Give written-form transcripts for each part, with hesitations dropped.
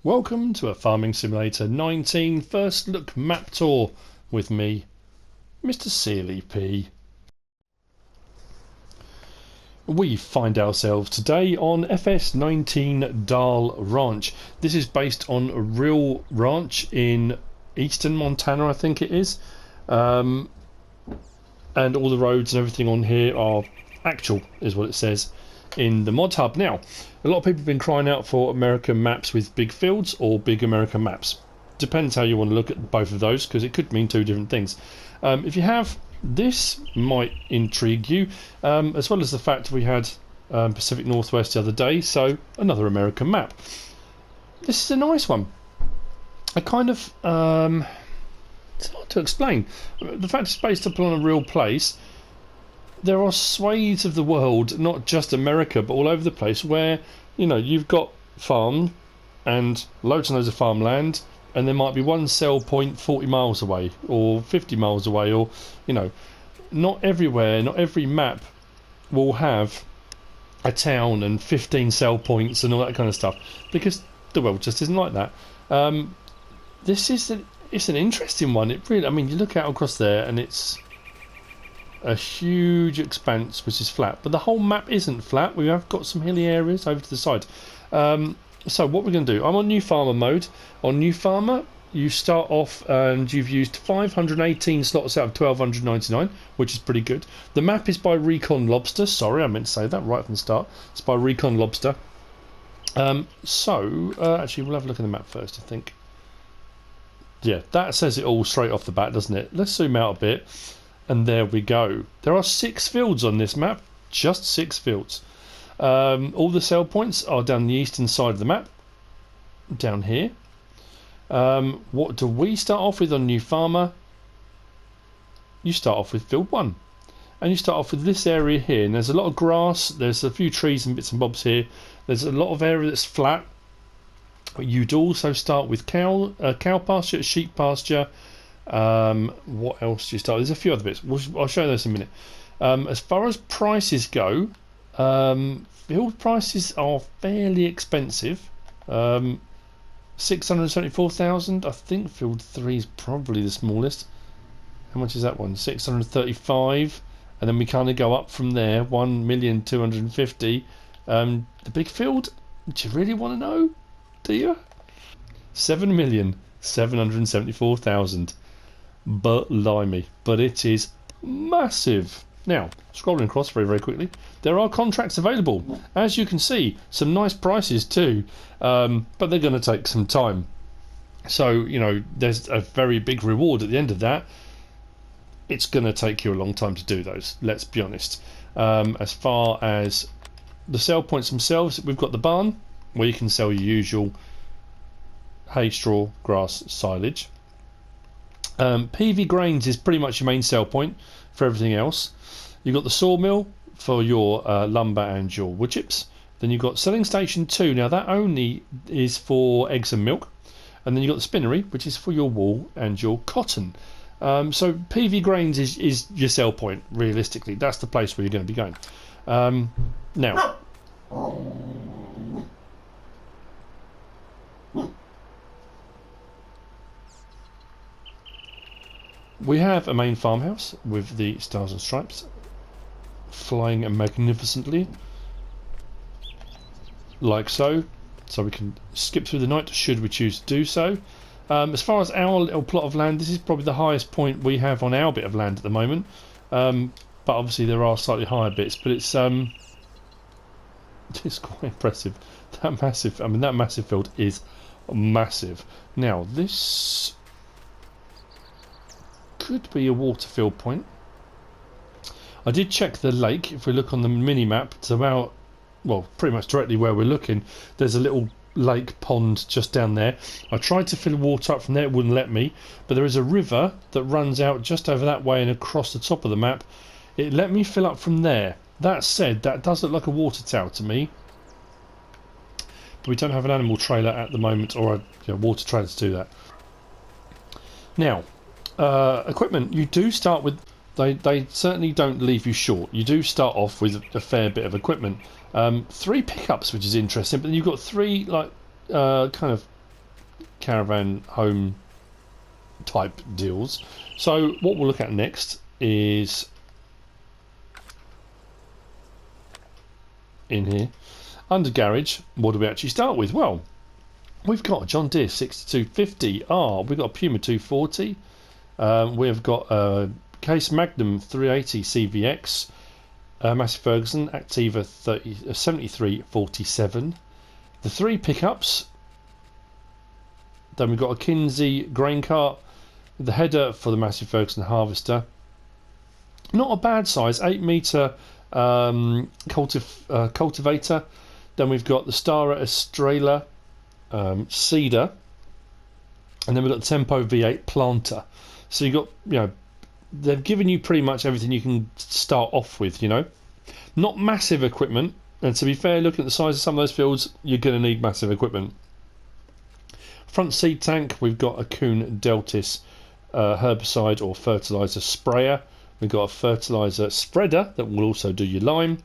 Welcome to a Farming Simulator 19 first look map tour with me, MrSealyp. We find ourselves today on FS19 DAHL Ranch. This is based on a real ranch in eastern Montana, I think it is. And all the roads and everything on here are actual, is what it says in the Modhub. Now, a lot of people have been crying out for American maps with big fields or big American maps. Depends how you want to look at both of those, because it could mean two different things. If you have, this might intrigue you, as well as the fact we had Pacific Northwest the other day, so another American map. This is a nice one. I kind of, it's hard to explain. The fact it's based upon a real place. There are swathes of the world, not just America, but all over the place, where, you know, you've got farm and loads and loads of farmland, and there might be one sell point 40 miles away or 50 miles away, or, you know, not everywhere, not every map will have a town and 15 sell points and all that kind of stuff, because the world just isn't like that. This is it's an interesting one. It really, I mean, you look out across there and it's a huge expanse which is flat, but the whole map isn't flat. We have got some hilly areas over to the side. So what we're going to do, I'm on new farmer mode. On new farmer, you start off and you've used 518 slots out of 1299, which is pretty good. The map is by XRECONLOBSTER. Sorry, I meant to say that right from the start. It's by XRECONLOBSTER. Actually, we'll have a look at the map first, I think. Yeah, that says it all straight off the bat, doesn't it? Let's zoom out a bit. And there we go. There are 6 fields on this map, just 6 fields. All the sell points are down the eastern side of the map, down here. What do we start off with on New Farmer? You start off with field 1. And you start off with this area here. And there's a lot of grass, there's a few trees and bits and bobs here. There's a lot of area that's flat. You'd also start with cow pasture, sheep pasture. What else do you start? There's a few other bits. I'll show you those in a minute. As far as prices go, field prices are fairly expensive. 674,000. I think field 3 is probably the smallest. How much is that one? 635, and then we kind of go up from there. 1,250,000. The big field. Do you really want to know? Do you? 7,774,000. Blimey, but it is massive. Now, scrolling across very, very quickly, there are contracts available. As you can see, some nice prices too, but they're going to take some time. So, you know, there's a very big reward at the end of that. It's going to take you a long time to do those, let's be honest. As far as the sell points themselves, we've got the barn, where you can sell your usual hay, straw, grass, silage. PV grains is pretty much your main sell point for everything else. You've got the sawmill for your lumber and your wood chips. Then you've got selling station 2. Now that only is for eggs and milk. And then you've got the spinnery, which is for your wool and your cotton. So PV grains is your sell point, realistically. That's the place where you're going to be going. Now, we have a main farmhouse with the stars and stripes flying magnificently, like so. So we can skip through the night should we choose to do so. As far as our little plot of land, this is probably the highest point we have on our bit of land at the moment. But obviously there are slightly higher bits, but it's quite impressive. That massive field is massive. Now this could be a water field point. I did check the lake. If we look on the mini map, it's about, well, pretty much directly where we're looking. There's a little lake pond just down there. I tried to fill water up from there, it wouldn't let me, but there is a river that runs out just over that way and across the top of the map. It let me fill up from there. That said, that does look like a water tower to me, but we don't have an animal trailer at the moment, or a water trailer to do that. Now, equipment, you do start with, they certainly don't leave you short. You do start off with a fair bit of equipment. 3 pickups, which is interesting, but then you've got 3 like kind of caravan home type deals. So what we'll look at next is in here under garage. What do we actually start with? Well, we've got a John Deere 6250R, we've got a Puma 240, we've got a Case Magnum 380 CVX, Massey Ferguson Activa 7347, the 3 pickups. Then we've got a Kinsey grain cart, the header for the Massey Ferguson harvester. Not a bad size, 8 metre cultivator. Then we've got the Stara Estrella seeder, and then we've got the Tempo V8 planter. So you've got, you know, they've given you pretty much everything you can start off with, you know. Not massive equipment, and to be fair, looking at the size of some of those fields, you're going to need massive equipment. Front seed tank, we've got a Kuhn Deltis herbicide or fertiliser sprayer. We've got a fertiliser spreader that will also do your lime,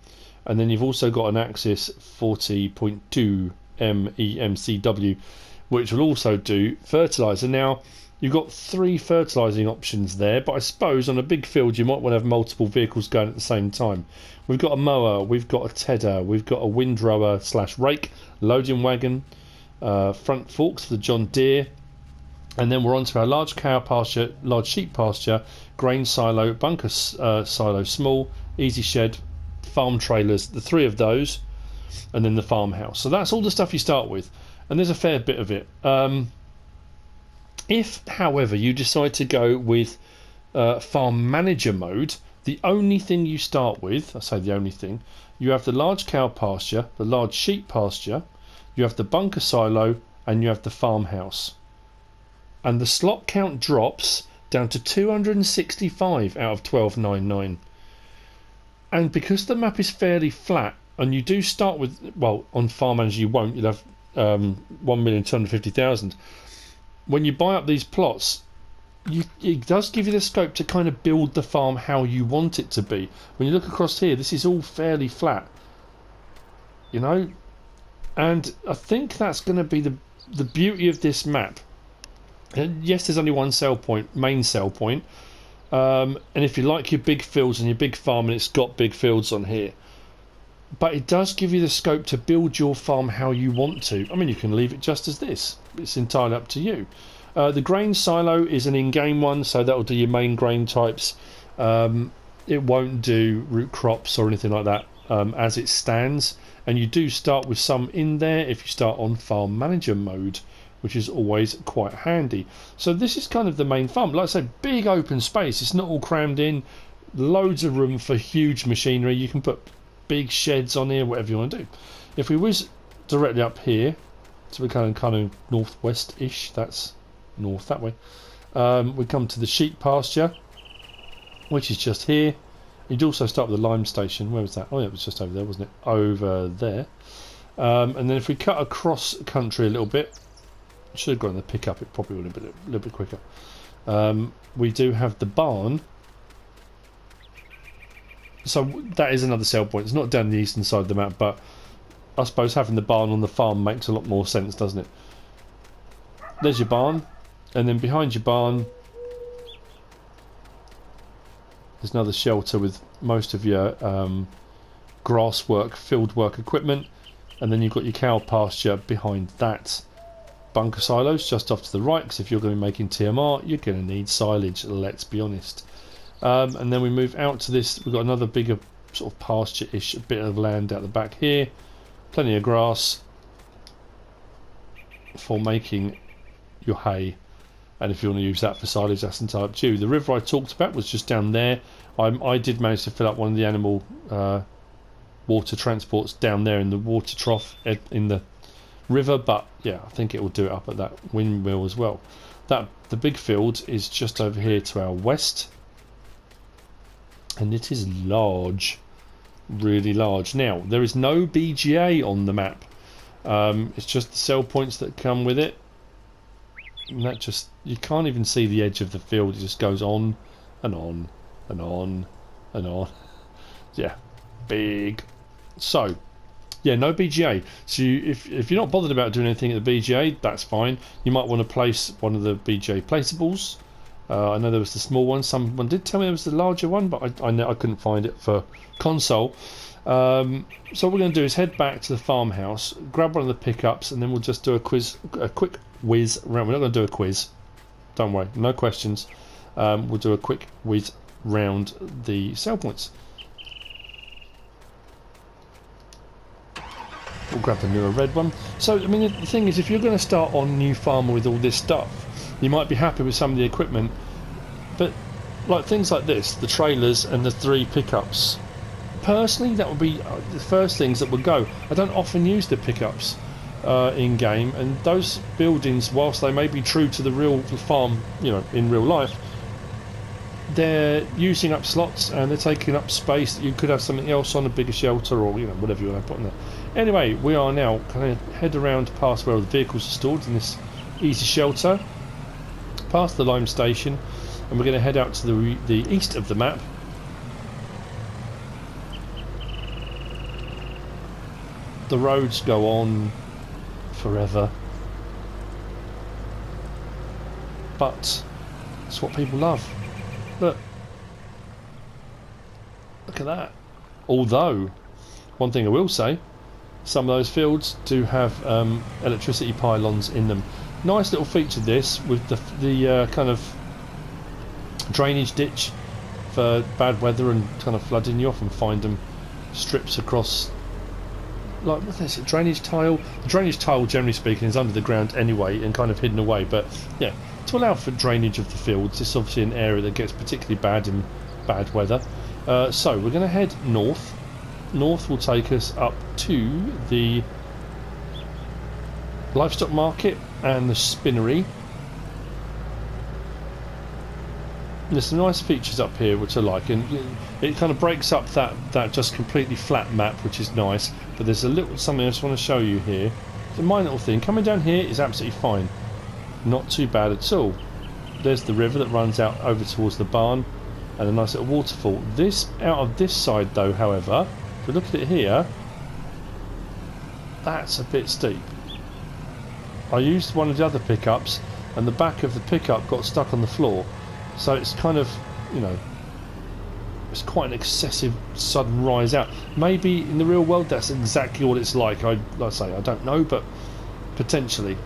and then you've also got an Axis 40.2 MEMCW, which will also do fertiliser. Now, you've got 3 fertilising options there, but I suppose on a big field you might want to have multiple vehicles going at the same time. We've got a mower, we've got a tedder, we've got a windrower / rake, loading wagon, front forks for the John Deere, and then we're on to our large cow pasture, large sheep pasture, grain silo, bunker silo small, easy shed, farm trailers, the 3 of those, and then the farmhouse. So that's all the stuff you start with, and there's a fair bit of it. If, however, you decide to go with farm manager mode, the only thing you start with, I say the only thing, you have the large cow pasture, the large sheep pasture, you have the bunker silo, and you have the farmhouse. And the slot count drops down to 265 out of 1299. And because the map is fairly flat, and you do start with, well, on farm manager you won't, you'll have 1,250,000. When you buy up these plots, it does give you the scope to kind of build the farm how you want it to be. When you look across here, this is all fairly flat, you know, and I think that's going to be the beauty of this map. And yes, there's only one sell point, main sell point, and if you like your big fields and your big farm, and it's got big fields on here, but it does give you the scope to build your farm how you want to. I mean, you can leave it just as this, it's entirely up to you. The grain silo is an in-game one, so that will do your main grain types. It won't do root crops or anything like that as it stands, and you do start with some in there if you start on farm manager mode, which is always quite handy. So this is kind of the main farm. Like I said, big open space, it's not all crammed in, loads of room for huge machinery. You can put big sheds on here, whatever you want to do. If we whiz directly up here, so we're kind of northwest-ish, that's north that way, we come to the sheep pasture, which is just here. You'd also start with the lime station. Where was that? Oh yeah, it was just over there, wasn't it? Over there. And then if we cut across country a little bit, should have gone in the pickup, it probably would have been a little bit quicker. We do have the barn. So that is another sell point. It's not down the eastern side of the map, but I suppose having the barn on the farm makes a lot more sense, doesn't it? There's your barn, and then behind your barn there's another shelter with most of your grass work, field work equipment, and then you've got your cow pasture behind that. Bunker silos just off to the right, because if you're going to be making TMR, you're going to need silage, let's be honest. And then we move out to this, we've got another bigger sort of pasture-ish bit of land out the back here, plenty of grass for making your hay, and if you want to use that for silage, that's entirely up to you. The river I talked about was just down there. I did manage to fill up one of the animal water transports down there in the water trough in the river, but yeah, I think it will do it up at that windmill as well. The big field is just over here to our west, and it is large, really large. Now there is no BGA on the map, it's just the sell points that come with it, and that just, you can't even see the edge of the field, it just goes on and on and on and on. Yeah, big. So Yeah, no BGA. So if you're not bothered about doing anything at the BGA, that's fine. You might want to place one of the BGA placeables. I know there was the small one. Someone did tell me there was the larger one, but I couldn't find it for console. So what we're going to do is head back to the farmhouse, grab one of the pickups, and then we'll just do a quick whiz round. We're not going to do a quiz. Don't worry, no questions. We'll do a quick whiz round the sell points. We'll grab the newer red one. So, I mean, the thing is, if you're going to start on New Farmer with all this stuff, you might be happy with some of the equipment, but like things like this, the trailers and the 3 pickups, personally, that would be the first things that would go. I don't often use the pickups in game, and those buildings, whilst they may be true to the real farm, you know, in real life, they're using up slots and they're taking up space that you could have something else on, a bigger shelter, or you know, whatever you want to put in there. Anyway, we are now going to head around past where the vehicles are stored in this easy shelter, past the lime station, and we're going to head out to the east of the map. The roads go on forever, but it's what people love. Look at that. Although, one thing I will say, some of those fields do have electricity pylons in them. Nice little feature this, with the kind of drainage ditch for bad weather and kind of flooding. You often find them strips across, like, what is it, drainage tile? The drainage tile, generally speaking, is under the ground anyway and kind of hidden away, but yeah, to allow for drainage of the fields. It's obviously an area that gets particularly bad in bad weather. So we're going to head north. North will take us up to the Livestock Market and the Spinnery. There's some nice features up here which I like, and it kind of breaks up that just completely flat map, which is nice. But there's a little something I just want to show you here. It's a minor little thing. Coming down here is absolutely fine, not too bad at all. There's the river that runs out over towards the barn, and a nice little waterfall. This out of this side though, however, if we look at it here, that's a bit steep. I used one of the other pickups, and the back of the pickup got stuck on the floor. So it's kind of, you know, it's quite an excessive sudden rise out. Maybe in the real world that's exactly what it's like. Like I say, I don't know, but potentially.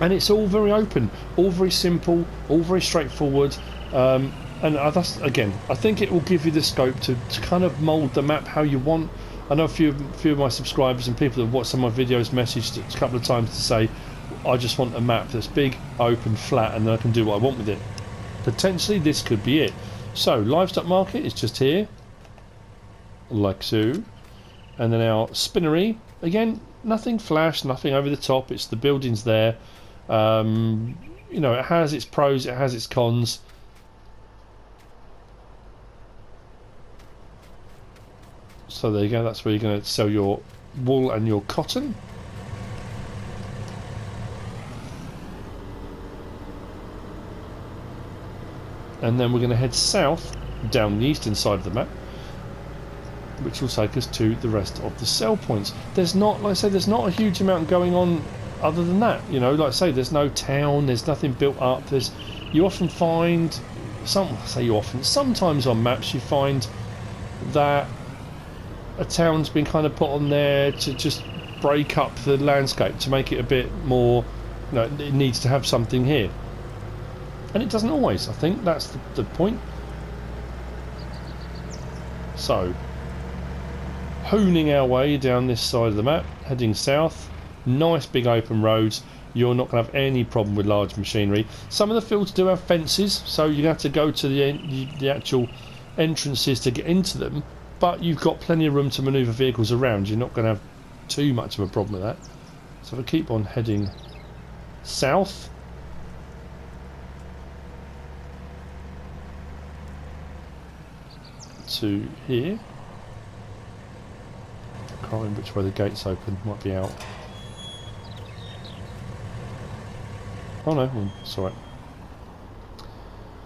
And it's all very open, all very simple, all very straightforward. And that's, again, I think it will give you the scope to kind of mould the map how you want. I know a few of my subscribers and people that have watched some of my videos messaged a couple of times to say, I just want a map that's big, open, flat, and then I can do what I want with it. Potentially this could be it. So Livestock Market is just here, like so, and then our Spinnery, again, nothing flash, nothing over the top. It's the buildings there. You know, it has its pros, it has its cons. So there you go, that's where you're going to sell your wool and your cotton. And then we're going to head south down the eastern side of the map, which will take us to the rest of the sell points. There's not, like I say, there's not a huge amount going on other than that. You know, like I say, there's no town, there's nothing built up. You often find, sometimes on maps you find that a town's been kind of put on there to just break up the landscape, to make it a bit more, you know, it needs to have something here. And it doesn't always. I think that's the point. So, hooning our way down this side of the map, heading south. Nice big open roads. You're not going to have any problem with large machinery. Some of the fields do have fences, so you have to go to the actual entrances to get into them. But you've got plenty of room to manoeuvre vehicles around. You're not going to have too much of a problem with that. So if I keep on heading south, to here. Can't remember which way the gate's open, might be out. Oh no, it's alright.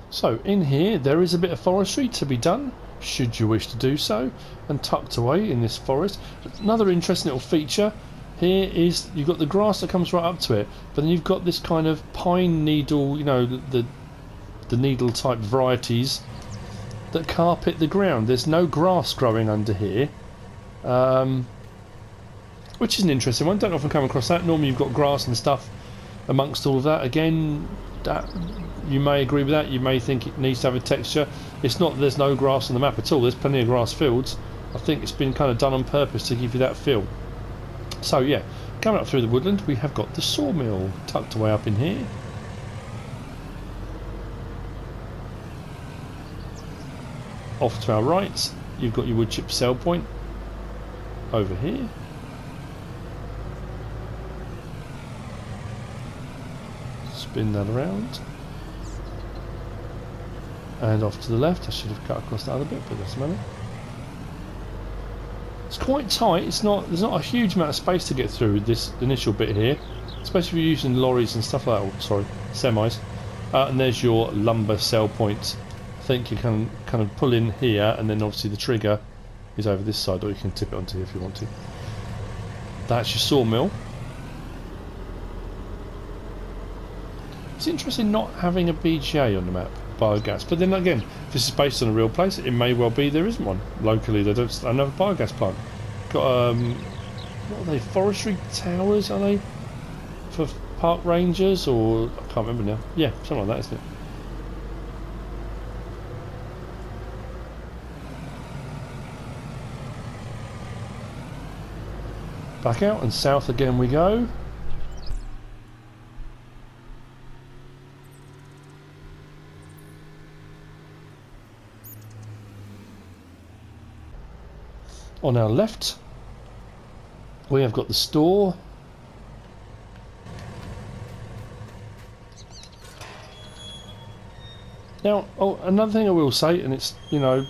So in here there is a bit of forestry to be done. should you wish to do so, and tucked away in this forest. Another interesting little feature here is you've got the grass that comes right up to it, but then you've got this kind of pine needle, you know, the needle type varieties that carpet the ground. There's no grass growing under here, which is an interesting one. Don't often come across that. Normally you've got grass and stuff amongst all of that. Again, that you may agree with that, you may think it needs to have a texture. It's not that there's no grass on the map at all. There's plenty of grass fields. I think it's been kind of done on purpose to give you that feel. So yeah, coming up through the woodland, we have got the sawmill tucked away up in here. Off to our right, you've got your wood chip sell point over here. Spin that around. And off to the left. I should have cut across the other bit, but doesn't matter. It's quite tight. There's not a huge amount of space to get through this initial bit here, especially if you're using lorries and stuff like that. Oh, sorry, semis. And there's your lumber sell point. I think you can kind of pull in here, and then obviously the trigger is over this side, or you can tip it onto if you want to. That's your sawmill. It's interesting not having a BGA on the map, biogas. But then again, if this is based on a real place, it may well be there isn't one locally. They don't have a biogas plant. Got what are they? Forestry towers? Are they for park rangers, or I can't remember now. Yeah, something like that, isn't it? Back out and south again we go. On our left, we have got the store. Now, another thing I will say, and it's, you know,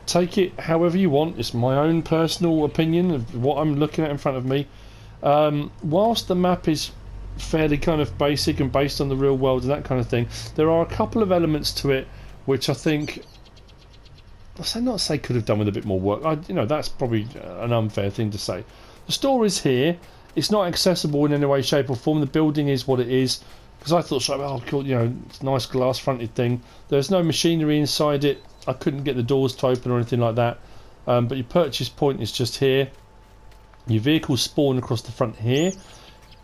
take it however you want. It's my own personal opinion of what I'm looking at in front of me. Whilst the map is fairly kind of basic and based on the real world and that kind of thing, there are a couple of elements to it which I think, not say could have done with a bit more work. You know, that's probably an unfair thing to say. The store is here. It's not accessible in any way, shape or form. The building is what it is. Because I thought, oh cool, you know, it's a nice glass fronted thing. There's no machinery inside it. I couldn't get the doors to open or anything like that. But your purchase point is just here. Your vehicles spawn across the front here.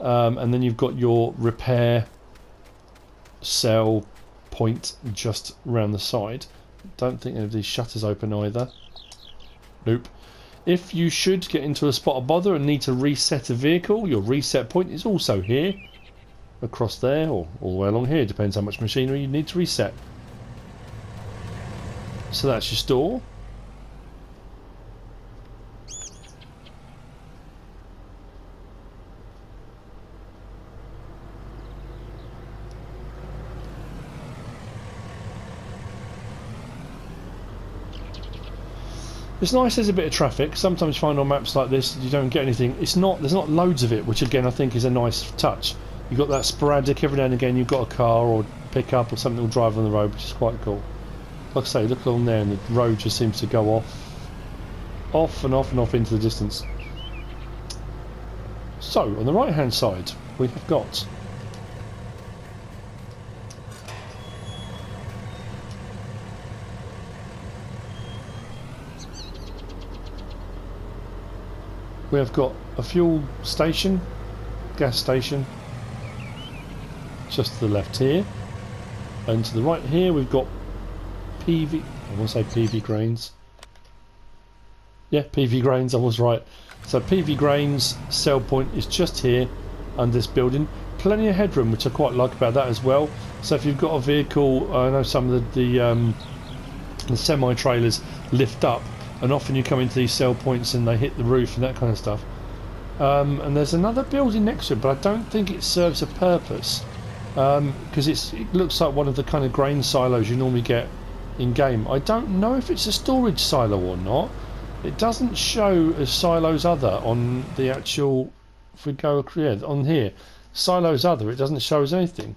And then you've got your repair sell point just around the side. Don't think any of these shutters open either. Nope. If you should get into a spot of bother and need to reset a vehicle, your reset point is also here. Across there, or all the way along here. Depends how much machinery you need to reset. So that's your store. It's nice there's a bit of traffic. Sometimes you find on maps like this you don't get anything. There's not loads of it, which again I think is a nice touch. You've got that sporadic, every now and again you've got a car or pickup or something that will drive on the road, which is quite cool. Like I say, look along there and the road just seems to go off and off into the distance. So, on the right hand side we have got a fuel station, gas station, just to the left here, and to the right here we've got PV, I want to say PV grains. Yeah, PV grains, I was right. So PV grains sell point is just here under this building. Plenty of headroom, which I quite like about that as well. So if you've got a vehicle, I know some of the semi-trailers lift up, and often you come into these sell points and they hit the roof and that kind of stuff. And there's another building next to it, but I don't think it serves a purpose. Because it looks like one of the kind of grain silos you normally get in game. I don't know if it's a storage silo or not. It doesn't show as silos other on the actual, if we go on here, silos other, it doesn't show as anything.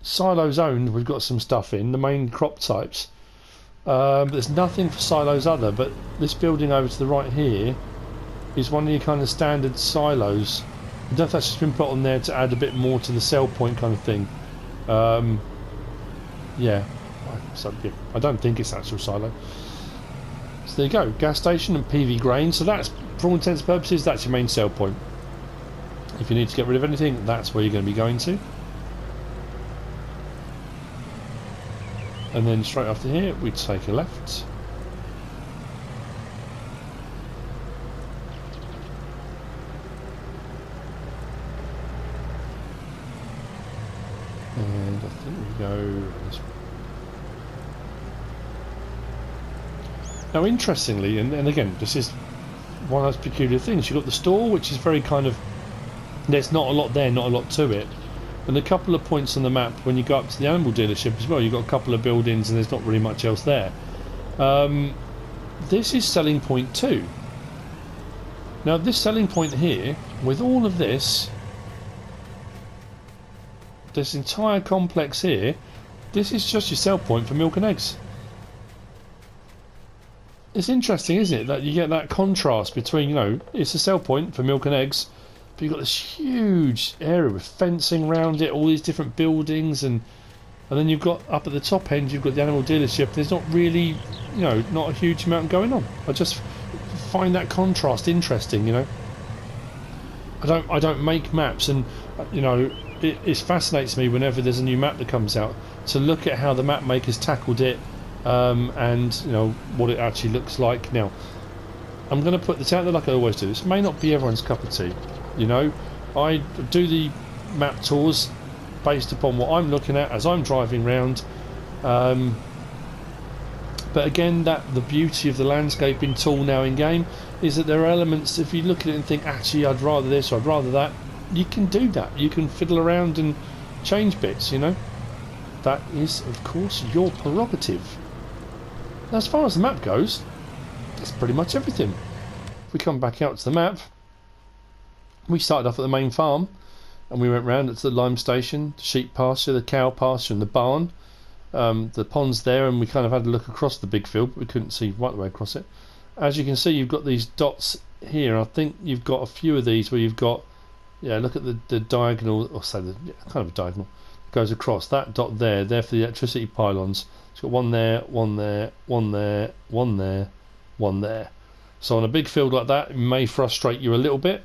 Silos owned, we've got some stuff in, the main crop types. There's nothing for silos other, but this building over to the right here is one of your kind of standard silos. I don't know if that's just been put on there to add a bit more to the sell point kind of thing. Yeah. So, yeah, I don't think it's actual silo. So there you go, gas station and PV grain. So that's, for all intents and purposes, that's your main sell point. If you need to get rid of anything, that's where you're going to be going to. And then straight after here, we take a left. And I think we go this way. Now, interestingly, and again, this is one of those peculiar things. You've got the store, which is very kind of, there's not a lot there, not a lot to it. And a couple of points on the map when you go up to the animal dealership as well, you've got a couple of buildings and there's not really much else there. This is selling point 2. Now, this selling point here, with all of this entire complex here, this is just your sell point for milk and eggs. It's interesting, isn't it, that you get that contrast between, you know, it's a sell point for milk and eggs, but you've got this huge area with fencing around it, all these different buildings, and then you've got up at the top end, you've got the animal dealership. There's not really, you know, not a huge amount going on. I just find that contrast interesting, you know. I don't make maps, and you know, it fascinates me whenever there's a new map that comes out to look at how the map makers tackled it. And you know what it actually looks like. Now I'm going to put this out there like I always do. This may not be everyone's cup of tea, you know. I do the map tours based upon what I'm looking at as I'm driving around, but again, that the beauty of the landscaping tool now in game is that there are elements, if you look at it and think actually I'd rather this or I'd rather that, you can do that. You can fiddle around and change bits, you know. That is of course your prerogative. As far as the map goes, that's pretty much everything. If we come back out to the map, we started off at the main farm and we went round to the lime station, the sheep pasture, the cow pasture and the barn. The pond's there, and we kind of had a look across the big field, but we couldn't see right the way across it. As you can see, you've got these dots here. I think you've got a few of these where you've got, yeah, look at the diagonal, or say the kind of a diagonal, goes across. That dot there, they're for the electricity pylons. It's got one there, one there, one there, one there, one there. So on a big field like that, it may frustrate you a little bit.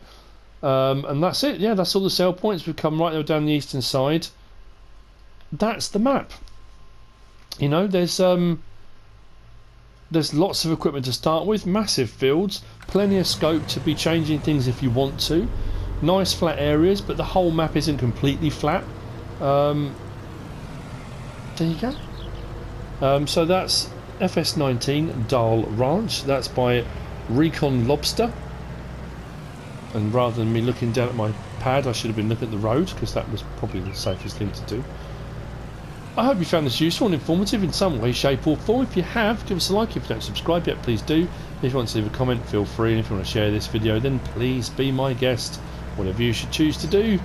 And that's it. Yeah, that's all the sell points. We've come right down the eastern side. That's the map. You know, there's lots of equipment to start with, massive fields, plenty of scope to be changing things if you want to. Nice flat areas, but the whole map isn't completely flat. There you go. So that's FS19 DAHL Ranch. That's by xRECONLOBSTER. And rather than me looking down at my pad, I should have been looking at the road, because that was probably the safest thing to do. I hope you found this useful and informative in some way, shape or form. If you have, give us a like. If you don't subscribe yet, please do. If you want to leave a comment, feel free. And if you want to share this video, then please be my guest. Whatever you should choose to do.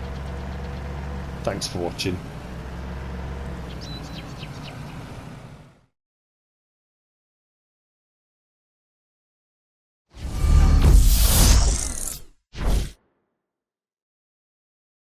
Thanks for watching.